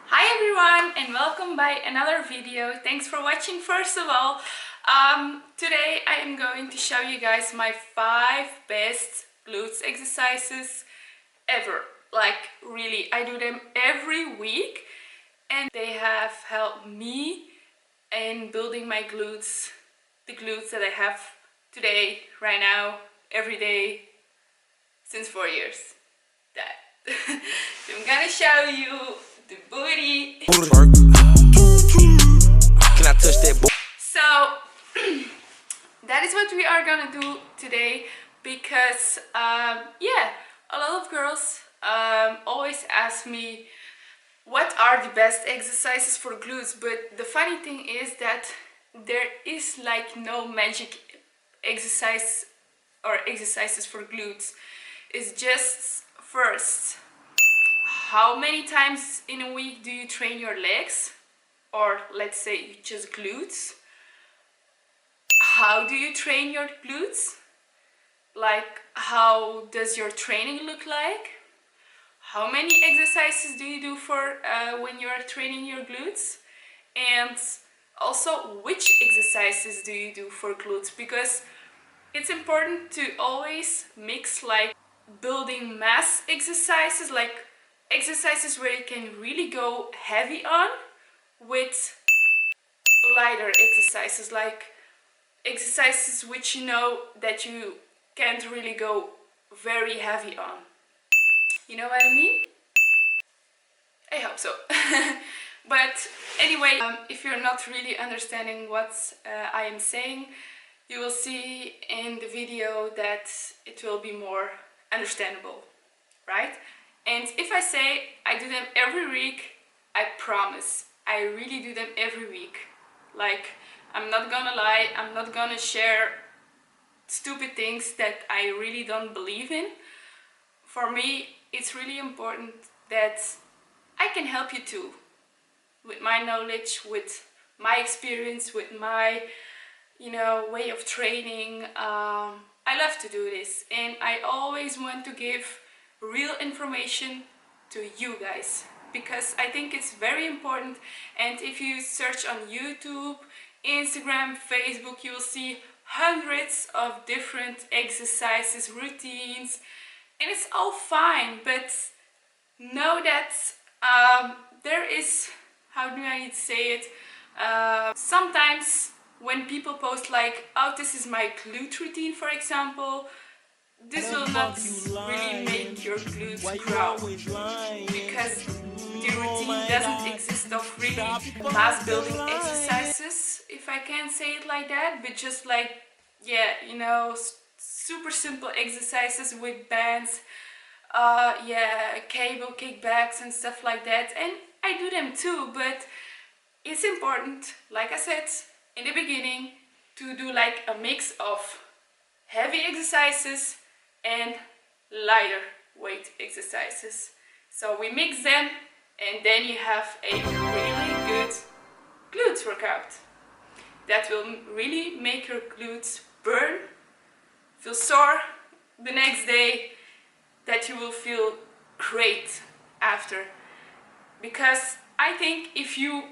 Hi everyone and welcome by another video. Thanks for watching first of all. Today I am going to show you guys my 5 best glutes exercises ever. Like really, I do them every week and they have helped me in building my glutes, the glutes that I have today, right now, every day, since 4 years. That. So I'm gonna show you the booty. Can I touch that boy? So that is what we are gonna do today because yeah, a lot of girls always ask me what are the best exercises for glutes, but the funny thing is that there is like no magic exercise or exercises for glutes. It's just first, how many times in a week do you train your legs, or let's say just glutes? How do you train your glutes? Like, how does your training look like? How many exercises do you do for when you are training your glutes? And also, which exercises do you do for glutes? Because it's important to always mix like building mass exercises, like exercises where you can really go heavy on, with lighter exercises, like exercises which you know that you can't really go very heavy on. You know what I mean? I hope so. But anyway, if you're not really understanding what I am saying, you will see in the video that it will be more understandable, right? And if I say I do them every week, I promise I really do them every week. Like, I'm not gonna lie, I'm not gonna share stupid things that I really don't believe in. For me, it's really important that I can help you too, with my knowledge, with my experience, with my way of training. I love to do this, and I always want to give real information to you guys because I think it's very important. And if you search on YouTube, Instagram, Facebook, you will see hundreds of different exercises, routines, and it's all fine, but know that there is, how do I say it, sometimes when people post like, oh, this is my glute routine, for example, this will not really make your glutes grow, because the routine doesn't exist of really mass building exercises, if I can say it like that, but just like, yeah, super simple exercises with bands, yeah, cable kickbacks and stuff like that. And I do them too, but it's important, like I said in the beginning, to do like a mix of heavy exercises and lighter weight exercises. So we mix them, and then you have a really good glutes workout that will really make your glutes burn, feel sore the next day, that you will feel great after. Because I think if you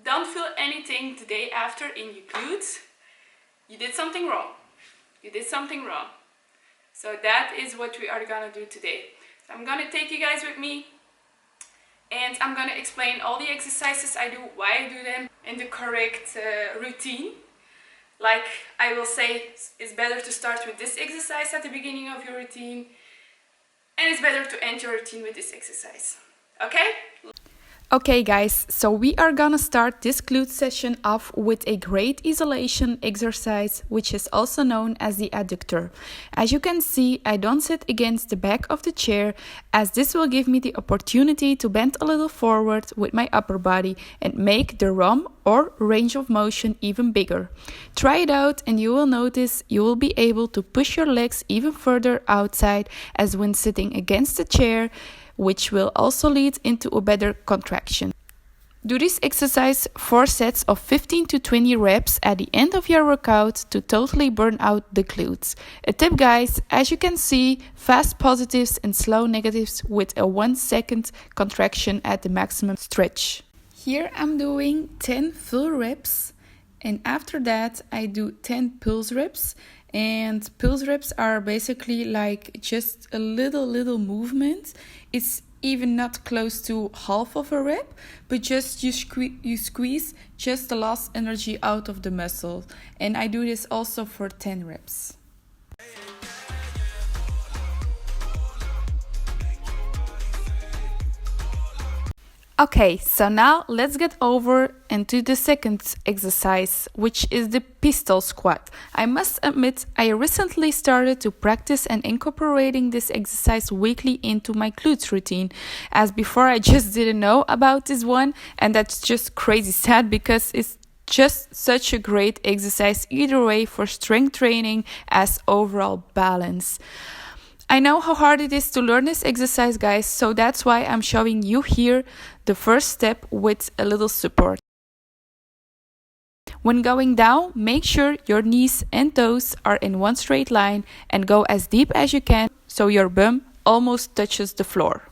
don't feel anything the day after in your glutes, you did something wrong. You did something wrong. So that is what we are gonna do today. So I'm gonna take you guys with me, and I'm gonna explain all the exercises I do, why I do them, and the correct routine. Like I will say, it's better to start with this exercise at the beginning of your routine, and it's better to end your routine with this exercise. Okay? Okay guys, so we are gonna start this glute session off with a great isolation exercise, which is also known as the adductor. As you can see, I don't sit against the back of the chair, as this will give me the opportunity to bend a little forward with my upper body and make the ROM or range of motion even bigger. Try it out and you will notice you will be able to push your legs even further outside as when sitting against the chair, which will also lead into a better contraction. Do this exercise 4 sets of 15 to 20 reps at the end of your workout to totally burn out the glutes. A tip guys, as you can see, fast positives and slow negatives with a 1 second contraction at the maximum stretch. Here I'm doing 10 full reps and after that I do 10 pulse reps. And pulse reps are basically like just a little movement. It's even not close to half of a rep, but just you squeeze just the last energy out of the muscle. And I do this also for 10 reps. Okay, so now let's get over and do the second exercise, which is the pistol squat. I must admit, I recently started to practice and incorporating this exercise weekly into my glutes routine, as before I just didn't know about this one, and that's just crazy sad because it's just such a great exercise either way for strength training as overall balance. I know how hard it is to learn this exercise, guys, so that's why I'm showing you here the first step with a little support. When going down, make sure your knees and toes are in one straight line and go as deep as you can so your bum almost touches the floor.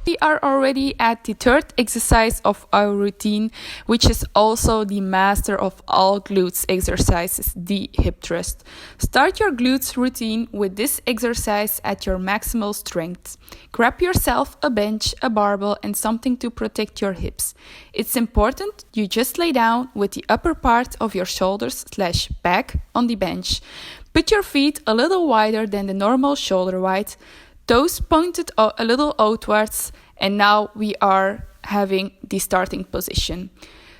We are already at the third exercise of our routine, which is also the master of all glutes exercises, the hip thrust. Start your glutes routine with this exercise at your maximal strength. Grab yourself a bench, a barbell, and something to protect your hips. It's important you just lay down with the upper part of your shoulders/back on the bench. Put your feet a little wider than the normal shoulder height. Toes pointed a little outwards, and now we are having the starting position.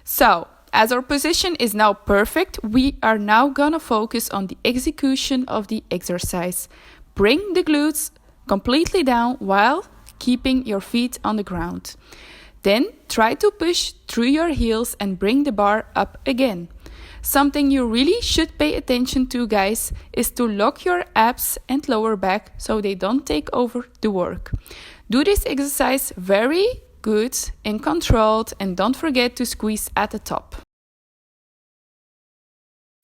So, as our position is now perfect, we are now gonna focus on the execution of the exercise. Bring the glutes completely down while keeping your feet on the ground. Then try to push through your heels and bring the bar up again. Something you really should pay attention to, guys, is to lock your abs and lower back so they don't take over the work. Do this exercise very good and controlled, and don't forget to squeeze at the top.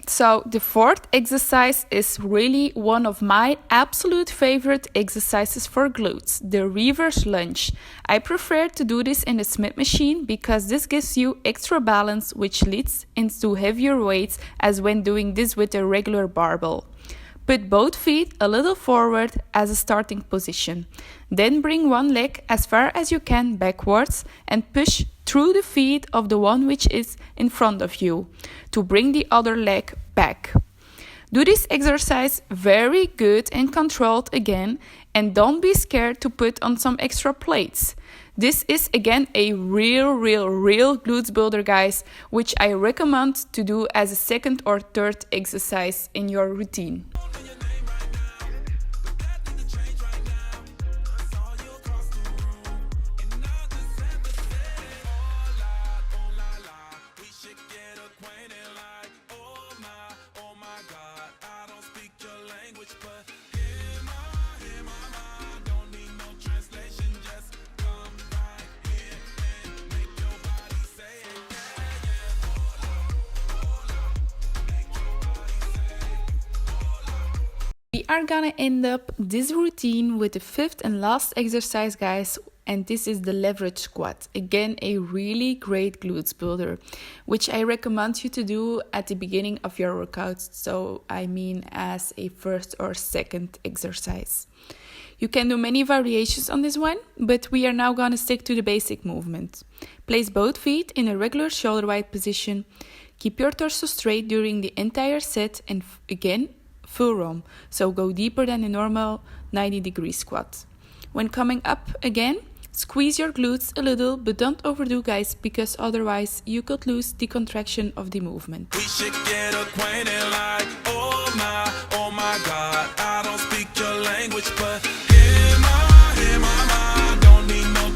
So the fourth exercise is really one of my absolute favorite exercises for glutes, the reverse lunge. I prefer to do this in the Smith machine because this gives you extra balance, which leads into heavier weights as when doing this with a regular barbell. Put both feet a little forward as a starting position. Then bring one leg as far as you can backwards and push through the feet of the one which is in front of you to bring the other leg back. Do this exercise very good and controlled again, and don't be scared to put on some extra plates. This is again a real glutes builder, guys, which I recommend to do as a second or third exercise in your routine. We are gonna end up this routine with the fifth and last exercise, guys, and this is the leverage squat. Again, a really great glutes builder, which I recommend you to do at the beginning of your workouts, so I mean as a first or second exercise. You can do many variations on this one, but we are now gonna stick to the basic movement. Place both feet in a regular shoulder wide position. Keep your torso straight during the entire set, and again, full ROM, so go deeper than a normal 90-degree squat. When coming up again, squeeze your glutes a little, but don't overdo, guys, because otherwise you could lose the contraction of the movement. We should get acquainted like